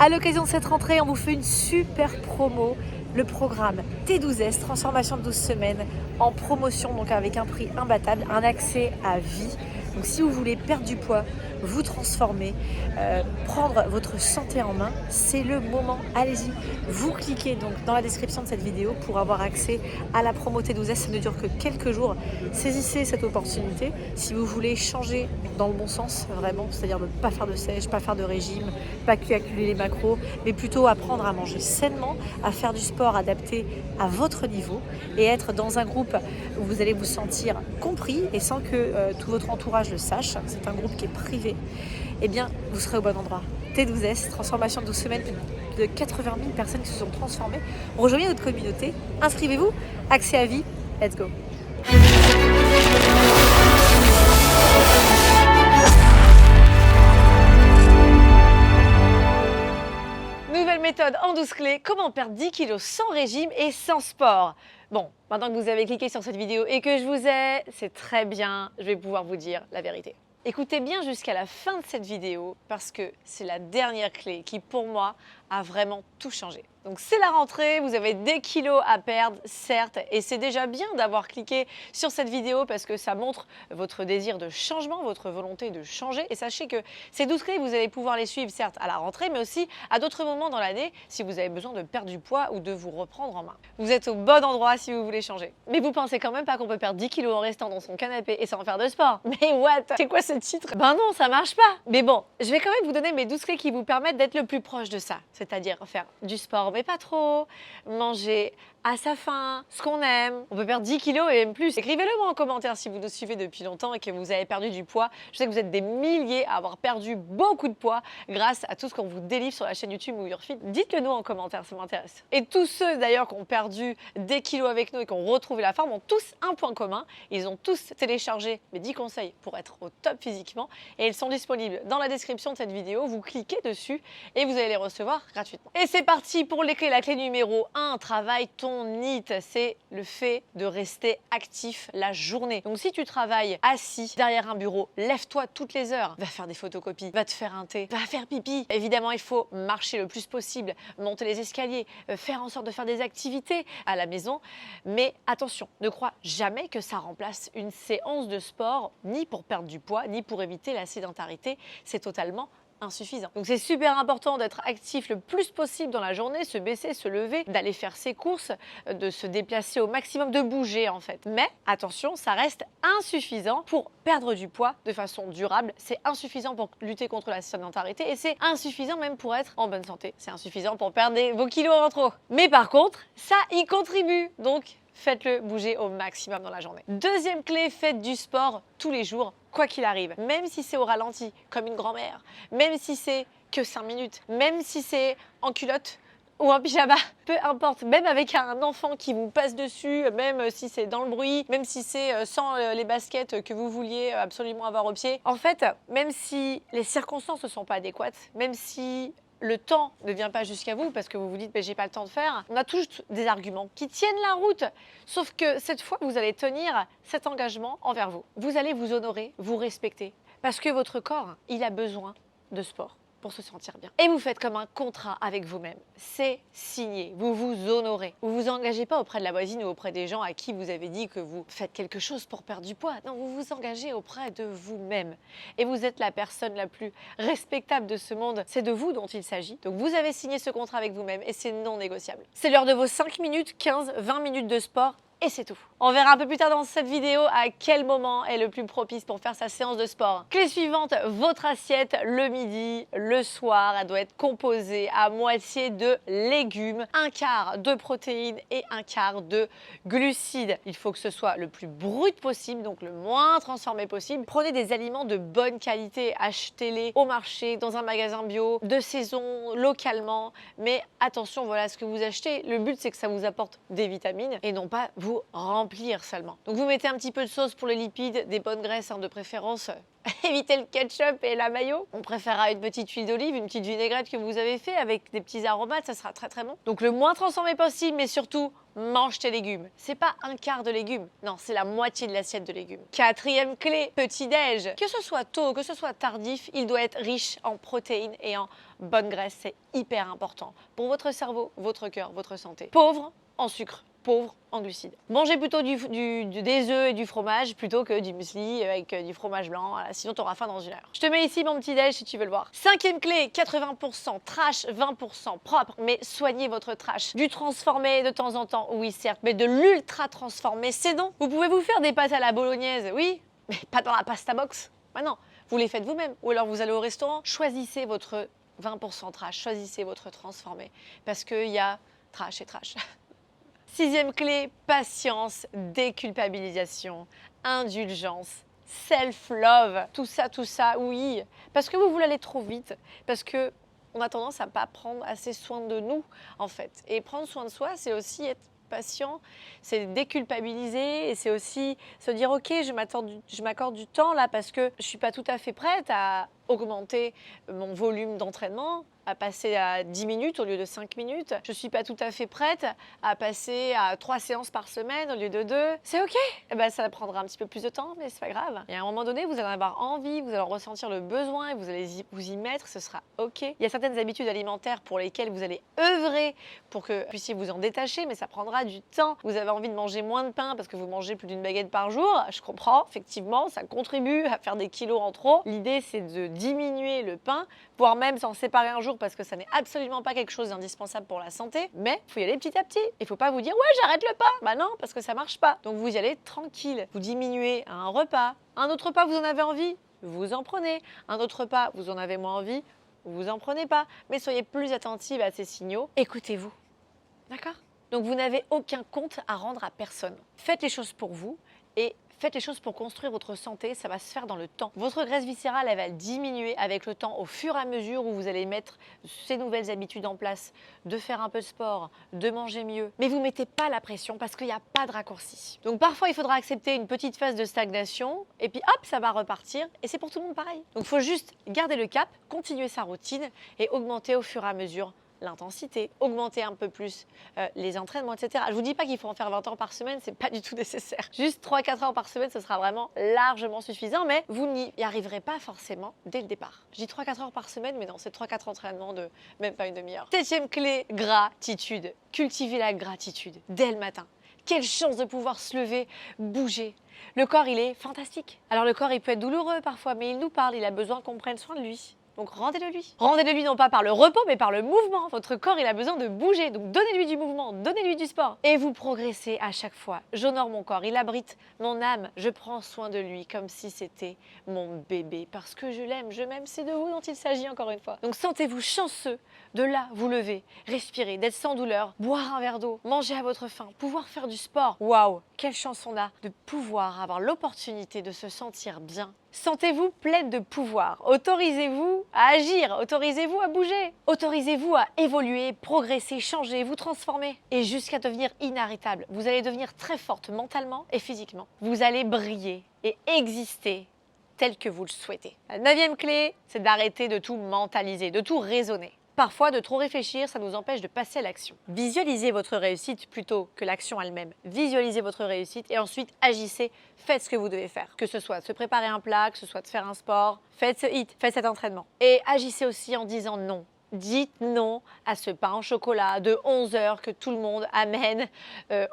À l'occasion de cette rentrée, on vous fait une super promo. Le programme T12S, transformation de 12 semaines, en promotion, donc avec un prix imbattable, un accès à vie. Donc si vous voulez perdre du poids, vous transformer, prendre votre santé en main, c'est le moment. Allez-y, vous cliquez donc dans la description de cette vidéo pour avoir accès à la promo T12S. Ça ne dure que quelques jours. Saisissez cette opportunité si vous voulez changer dans le bon sens, vraiment, c'est-à-dire ne pas faire de sèche, pas faire de régime, pas calculer les macros, mais plutôt apprendre à manger sainement, à faire du sport adapté à votre niveau et être dans un groupe où vous allez vous sentir compris et sans que tout votre entourage le sache. C'est un groupe qui est privé. Eh bien, vous serez au bon endroit. T12S, transformation de 12 semaines, plus de 80 000 personnes qui se sont transformées. Rejoignez notre communauté, inscrivez-vous, accès à vie, let's go. Nouvelle méthode en 12 clés, comment perdre 10 kilos sans régime et sans sport. Bon, maintenant que vous avez cliqué sur cette vidéo et que je vous ai, c'est très bien, je vais pouvoir vous dire la vérité. Écoutez bien jusqu'à la fin de cette vidéo parce que c'est la dernière clé qui, pour moi, a vraiment tout changé. Donc c'est la rentrée, vous avez des kilos à perdre, certes, et c'est déjà bien d'avoir cliqué sur cette vidéo parce que ça montre votre désir de changement, votre volonté de changer. Et sachez que ces 12 clés, vous allez pouvoir les suivre, certes, à la rentrée, mais aussi à d'autres moments dans l'année si vous avez besoin de perdre du poids ou de vous reprendre en main. Vous êtes au bon endroit si vous voulez changer. Mais vous pensez quand même pas qu'on peut perdre 10 kilos en restant dans son canapé et sans faire de sport? Mais what? C'est quoi ce titre? Ben non, ça marche pas. Mais bon, je vais quand même vous donner mes 12 clés qui vous permettent d'être le plus proche de ça. C'est-à-dire faire du sport mais pas trop, manger à sa faim, ce qu'on aime. On peut perdre 10 kilos et même plus. Écrivez-le moi en commentaire si vous nous suivez depuis longtemps et que vous avez perdu du poids. Je sais que vous êtes des milliers à avoir perdu beaucoup de poids grâce à tout ce qu'on vous délivre sur la chaîne YouTube Move Your Fit. Dites-le nous en commentaire, ça m'intéresse. Et tous ceux d'ailleurs qui ont perdu des kilos avec nous et qui ont retrouvé la forme ont tous un point commun. Ils ont tous téléchargé mes 10 conseils pour être au top physiquement et ils sont disponibles dans la description de cette vidéo. Vous cliquez dessus et vous allez les recevoir gratuitement. Et c'est parti pour les clés. La clé numéro 1, travaille ton NEAT, c'est le fait de rester actif la journée. Donc si tu travailles assis derrière un bureau, lève-toi toutes les heures, va faire des photocopies, va te faire un thé, va faire pipi. Évidemment, il faut marcher le plus possible, monter les escaliers, faire en sorte de faire des activités à la maison. Mais attention, ne crois jamais que ça remplace une séance de sport, ni pour perdre du poids, ni pour éviter la sédentarité. C'est totalement insuffisant. Donc c'est super important d'être actif le plus possible dans la journée, se baisser, se lever, d'aller faire ses courses, de se déplacer au maximum, de bouger en fait. Mais attention, ça reste insuffisant pour perdre du poids de façon durable. C'est insuffisant pour lutter contre la sédentarité et c'est insuffisant même pour être en bonne santé. C'est insuffisant pour perdre vos kilos en trop. Mais par contre, ça y contribue. Donc faites-le bouger au maximum dans la journée. Deuxième clé, faites du sport tous les jours, quoi qu'il arrive. Même si c'est au ralenti, comme une grand-mère, même si c'est que 5 minutes, même si c'est en culotte ou en pyjama, peu importe, même avec un enfant qui vous passe dessus, même si c'est dans le bruit, même si c'est sans les baskets que vous vouliez absolument avoir au pied. En fait, même si les circonstances ne sont pas adéquates, même si le temps ne vient pas jusqu'à vous parce que vous vous dites j'ai pas le temps de faire. On a tous des arguments qui tiennent la route. Sauf que cette fois, vous allez tenir cet engagement envers vous. Vous allez vous honorer, vous respecter. Parce que votre corps, il a besoin de sport pour se sentir bien. Et vous faites comme un contrat avec vous-même. C'est signé. Vous vous honorez. Vous vous engagez pas auprès de la voisine ou auprès des gens à qui vous avez dit que vous faites quelque chose pour perdre du poids. Non, vous vous engagez auprès de vous-même. Et vous êtes la personne la plus respectable de ce monde. C'est de vous dont il s'agit. Donc vous avez signé ce contrat avec vous-même et c'est non négociable. C'est l'heure de vos 5 minutes, 15, 20 minutes de sport. Et c'est tout. On verra un peu plus tard dans cette vidéo à quel moment est le plus propice pour faire sa séance de sport. Clé suivante, votre assiette le midi, le soir, elle doit être composée à moitié de légumes, un quart de protéines et un quart de glucides. Il faut que ce soit le plus brut possible, donc le moins transformé possible. Prenez des aliments de bonne qualité, achetez-les au marché, dans un magasin bio, de saison, localement. Mais attention, voilà ce que vous achetez. Le but, c'est que ça vous apporte des vitamines et non pas vous vous remplir seulement. Donc vous mettez un petit peu de sauce pour les lipides, des bonnes graisses de préférence. Évitez le ketchup et la mayo. On préférera une petite huile d'olive, une petite vinaigrette que vous avez fait avec des petits aromates, ça sera très très bon. Donc le moins transformé possible, mais surtout, mange tes légumes. C'est pas un quart de légumes, non, c'est la moitié de l'assiette de légumes. Quatrième clé, petit-déj. Que ce soit tôt, que ce soit tardif, il doit être riche en protéines et en bonnes graisses. C'est hyper important pour votre cerveau, votre cœur, votre santé. Pauvre en sucre, pauvre en glucides. Mangez plutôt des œufs et du fromage plutôt que du muesli avec du fromage blanc, voilà, sinon tu auras faim dans une heure. Je te mets ici mon petit déj si tu veux le voir. Cinquième clé, 80% trash, 20% propre, mais soignez votre trash. Du transformé de temps en temps, oui certes, mais de l'ultra transformé, c'est non. Vous pouvez vous faire des pâtes à la bolognaise, oui, mais pas dans la pasta box. Bah non, vous les faites vous-même. Ou alors vous allez au restaurant, choisissez votre 20% trash, choisissez votre transformé, parce qu'il y a trash et trash. Sixième clé, patience, déculpabilisation, indulgence, self-love, tout ça, oui. Parce que vous voulez aller trop vite, parce que on a tendance à pas prendre assez soin de nous, en fait. Et prendre soin de soi, c'est aussi être patient, c'est déculpabiliser et c'est aussi se dire ok, je m'accorde du temps là parce que je suis pas tout à fait prête à augmenter mon volume d'entraînement, à passer à 10 minutes au lieu de 5 minutes. Je ne suis pas tout à fait prête à passer à 3 séances par semaine au lieu de 2. C'est ok. Eh ben, ça prendra un petit peu plus de temps, mais c'est pas grave. Et à un moment donné, vous allez avoir envie, vous allez ressentir le besoin et vous allez vous y mettre, ce sera ok. Il y a certaines habitudes alimentaires pour lesquelles vous allez œuvrer pour que vous puissiez vous en détacher, mais ça prendra du temps. Vous avez envie de manger moins de pain parce que vous mangez plus d'une baguette par jour. Je comprends, effectivement, ça contribue à faire des kilos en trop. L'idée, c'est de diminuer le pain, voire même s'en séparer un jour parce que ça n'est absolument pas quelque chose d'indispensable pour la santé, mais il faut y aller petit à petit. Il ne faut pas vous dire ouais j'arrête le pain, bah non parce que ça marche pas. Donc vous y allez tranquille, vous diminuez à un repas, un autre repas vous en avez envie, vous en prenez, un autre repas vous en avez moins envie, vous en prenez pas, mais soyez plus attentive à ces signaux, écoutez-vous, d'accord? Donc vous n'avez aucun compte à rendre à personne. Faites les choses pour vous et faites les choses pour construire votre santé, ça va se faire dans le temps. Votre graisse viscérale, elle va diminuer avec le temps au fur et à mesure où vous allez mettre ces nouvelles habitudes en place, de faire un peu de sport, de manger mieux. Mais vous ne mettez pas la pression parce qu'il n'y a pas de raccourci. Donc parfois, il faudra accepter une petite phase de stagnation et puis hop, ça va repartir et c'est pour tout le monde pareil. Donc il faut juste garder le cap, continuer sa routine et augmenter au fur et à mesure l'intensité, augmenter un peu plus les entraînements, etc. Je ne vous dis pas qu'il faut en faire 20 heures par semaine, c'est pas du tout nécessaire. Juste 3-4 heures par semaine, ce sera vraiment largement suffisant, mais vous n'y arriverez pas forcément dès le départ. Je dis 3-4 heures par semaine, mais non, c'est 3-4 entraînements de même pas une demi-heure. Septième clé, gratitude. Cultivez la gratitude dès le matin. Quelle chance de pouvoir se lever, bouger. Le corps, il est fantastique. Alors le corps, il peut être douloureux parfois, mais il nous parle, il a besoin qu'on prenne soin de lui. Donc rendez-le lui. Rendez-le lui non pas par le repos, mais par le mouvement. Votre corps, il a besoin de bouger. Donc donnez-lui du mouvement, donnez-lui du sport. Et vous progressez à chaque fois. J'honore mon corps, il abrite mon âme. Je prends soin de lui comme si c'était mon bébé. Parce que je l'aime, je m'aime. C'est de vous dont il s'agit encore une fois. Donc sentez-vous chanceux de là vous lever, respirer, d'être sans douleur, boire un verre d'eau, manger à votre faim, pouvoir faire du sport. Waouh, quelle chance on a de pouvoir avoir l'opportunité de se sentir bien. Sentez-vous pleine de pouvoir. Autorisez-vous à agir, autorisez-vous à bouger, autorisez-vous à évoluer, progresser, changer, vous transformer et jusqu'à devenir inarrêtable. Vous allez devenir très forte mentalement et physiquement. Vous allez briller et exister tel que vous le souhaitez. La 9e clé, c'est d'arrêter de tout mentaliser, de tout raisonner. Parfois, de trop réfléchir, ça nous empêche de passer à l'action. Visualisez votre réussite plutôt que l'action elle-même. Visualisez votre réussite et ensuite agissez, faites ce que vous devez faire. Que ce soit de se préparer un plat, que ce soit de faire un sport, faites ce hit, faites cet entraînement. Et agissez aussi en disant non. Dites non à ce pain au chocolat de 11 heures que tout le monde amène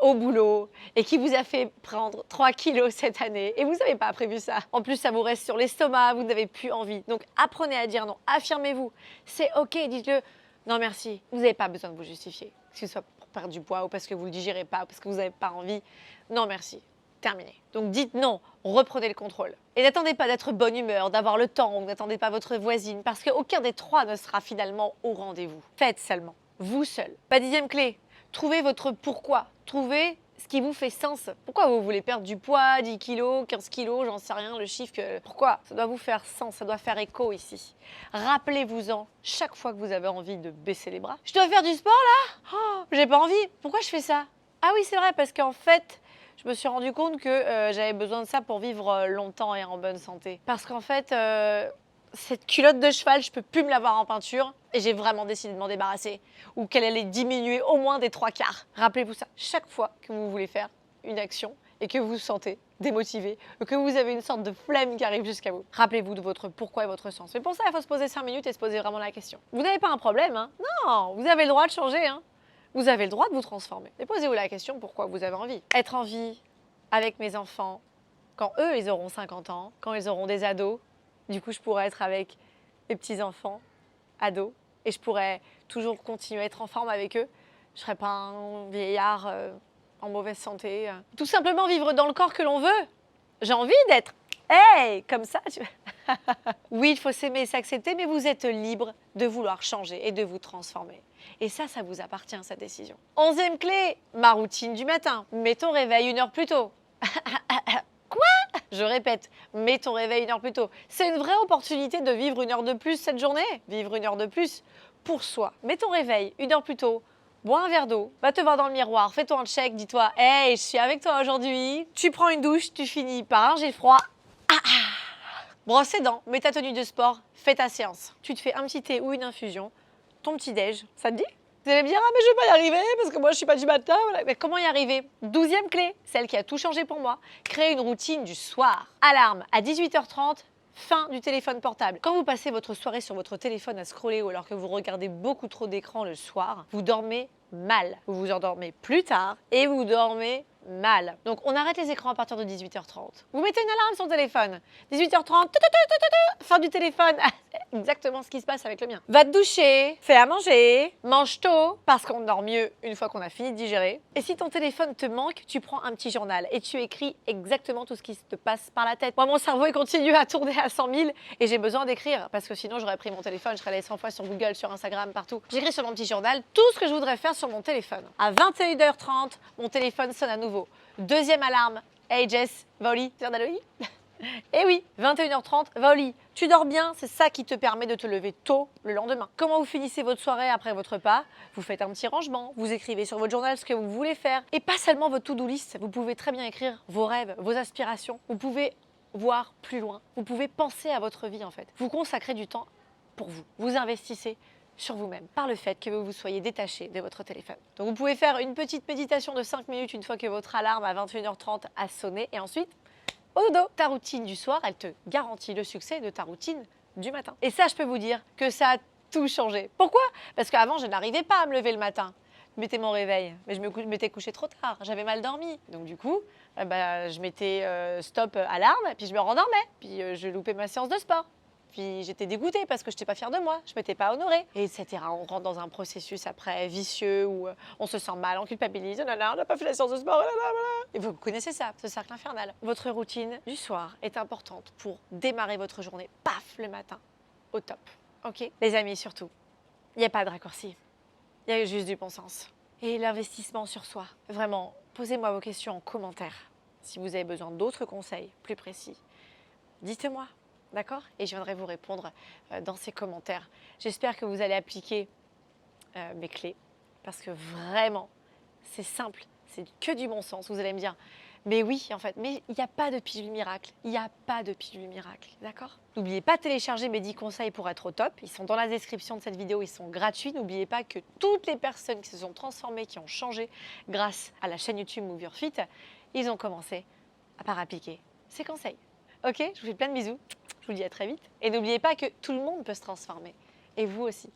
au boulot et qui vous a fait prendre 3 kilos cette année et vous n'avez pas prévu ça. En plus, ça vous reste sur l'estomac, vous n'avez plus envie. Donc apprenez à dire non, affirmez-vous. C'est ok, dites-le. Non merci, vous n'avez pas besoin de vous justifier. Que ce soit pour perdre du poids ou parce que vous ne le digérez pas ou parce que vous n'avez pas envie. Non merci. Terminé. Donc dites non, reprenez le contrôle. Et n'attendez pas d'être bonne humeur, d'avoir le temps, ou n'attendez pas votre voisine, parce qu'aucun des trois ne sera finalement au rendez-vous. Faites seulement, vous seul. Pas 10e clé, trouvez votre pourquoi. Trouvez ce qui vous fait sens. Pourquoi vous voulez perdre du poids, 10 kilos, 15 kilos, j'en sais rien, le chiffre que... Pourquoi? Ça doit vous faire sens, ça doit faire écho ici. Rappelez-vous-en chaque fois que vous avez envie de baisser les bras. Je dois faire du sport là? Oh, j'ai pas envie. Pourquoi je fais ça? Ah oui, c'est vrai, parce qu'en fait, je me suis rendu compte que j'avais besoin de ça pour vivre longtemps et en bonne santé. Parce qu'en fait, cette culotte de cheval, je peux plus me l'avoir en peinture et j'ai vraiment décidé de m'en débarrasser ou qu'elle allait diminuer au moins des 3/4. Rappelez-vous ça, chaque fois que vous voulez faire une action et que vous vous sentez démotivé, ou que vous avez une sorte de flemme qui arrive jusqu'à vous, rappelez-vous de votre pourquoi et votre sens. Mais pour ça, il faut se poser 5 minutes et se poser vraiment la question. Vous n'avez pas un problème, hein? Non, vous avez le droit de changer, hein? Vous avez le droit de vous transformer. Et posez-vous la question pourquoi vous avez envie. Être en vie avec mes enfants, quand eux, ils auront 50 ans, quand ils auront des ados, du coup, je pourrais être avec mes petits-enfants, ados, et je pourrais toujours continuer à être en forme avec eux. Je ne serais pas un vieillard en mauvaise santé. Tout simplement vivre dans le corps que l'on veut. J'ai envie d'être, hey, comme ça. Oui, il faut s'aimer et s'accepter, mais vous êtes libre de vouloir changer et de vous transformer. Et ça vous appartient, cette décision. 11e clé, ma routine du matin. Mets ton réveil 1 heure plus tôt. Quoi? Je répète, mets ton réveil 1 heure plus tôt. C'est une vraie opportunité de vivre 1 heure de plus cette journée. Vivre 1 heure de plus pour soi. Mets ton réveil 1 heure plus tôt. Bois un verre d'eau, va te voir dans le miroir, fais-toi un check, dis-toi, hey, je suis avec toi aujourd'hui. Tu prends une douche, tu finis par un jet froid. Brosse tes dents, mets ta tenue de sport, fais ta séance. Tu te fais un petit thé ou une infusion, ton petit déj, ça te dit? Vous allez me dire, ah mais je vais pas y arriver parce que moi je suis pas du matin. Voilà. Mais comment y arriver? 12e clé, celle qui a tout changé pour moi, créer une routine du soir. Alarme à 18h30, fin du téléphone portable. Quand vous passez votre soirée sur votre téléphone à scroller ou alors que vous regardez beaucoup trop d'écran le soir, vous dormez mal. Vous vous endormez plus tard et vous dormez mal. Donc on arrête les écrans à partir de 18h30. Vous mettez une alarme sur le téléphone. 18h30, fin du téléphone. C'est exactement ce qui se passe avec le mien. Va te doucher, fais à manger, mange tôt, parce qu'on dort mieux une fois qu'on a fini de digérer. Et si ton téléphone te manque, tu prends un petit journal et tu écris exactement tout ce qui te passe par la tête. Moi, mon cerveau, il continue à tourner à 100 000 et j'ai besoin d'écrire parce que sinon, j'aurais pris mon téléphone, je serais allée 100 fois sur Google, sur Instagram, partout. J'écris sur mon petit journal tout ce que je voudrais faire sur mon téléphone. À 21h30, mon téléphone sonne à nouveau. 2e alarme. Hey Jess, va au lit, tu viens d'aller au lit? Eh oui, 21h30, va au lit. Tu dors bien, c'est ça qui te permet de te lever tôt le lendemain. Comment vous finissez votre soirée après votre repas? Vous faites un petit rangement, vous écrivez sur votre journal ce que vous voulez faire. Et pas seulement votre to-do list, vous pouvez très bien écrire vos rêves, vos aspirations. Vous pouvez voir plus loin. Vous pouvez penser à votre vie en fait. Vous consacrez du temps pour vous. Vous investissez sur vous-même par le fait que vous soyez détaché de votre téléphone. Donc vous pouvez faire une petite méditation de 5 minutes une fois que votre alarme à 21h30 a sonné et ensuite au dodo. Ta routine du soir, elle te garantit le succès de ta routine du matin. Et ça, je peux vous dire que ça a tout changé. Pourquoi? Parce qu'avant, je n'arrivais pas à me lever le matin. Je mettais mon réveil, mais je m'étais couché trop tard, j'avais mal dormi. Donc du coup, je mettais stop alarme, puis je me rendormais, puis je loupais ma séance de sport. Puis j'étais dégoûtée parce que je n'étais pas fière de moi, je ne m'étais pas honorée, etc. On rentre dans un processus après vicieux où on se sent mal, on culpabilise, oh là là, on n'a pas fait la séance de sport, oh là là, là. Et vous connaissez ça, ce cercle infernal. Votre routine du soir est importante pour démarrer votre journée, paf, le matin, au top. Ok? Les amis, surtout, il n'y a pas de raccourci, il y a juste du bon sens. Et l'investissement sur soi, vraiment, posez-moi vos questions en commentaire. Si vous avez besoin d'autres conseils plus précis, dites-moi. D'accord? Et je viendrai vous répondre dans ces commentaires. J'espère que vous allez appliquer mes clés parce que vraiment, c'est simple, c'est que du bon sens. Vous allez me dire, mais oui, en fait, mais il n'y a pas de pilule miracle. Il n'y a pas de pilule miracle, d'accord? N'oubliez pas de télécharger mes 10 conseils pour être au top. Ils sont dans la description de cette vidéo, ils sont gratuits. N'oubliez pas que toutes les personnes qui se sont transformées, qui ont changé grâce à la chaîne YouTube Move Your Fit, ils ont commencé par appliquer ces conseils. Ok? Je vous fais plein de bisous. Je vous dis à très vite. Et n'oubliez pas que tout le monde peut se transformer. Et vous aussi.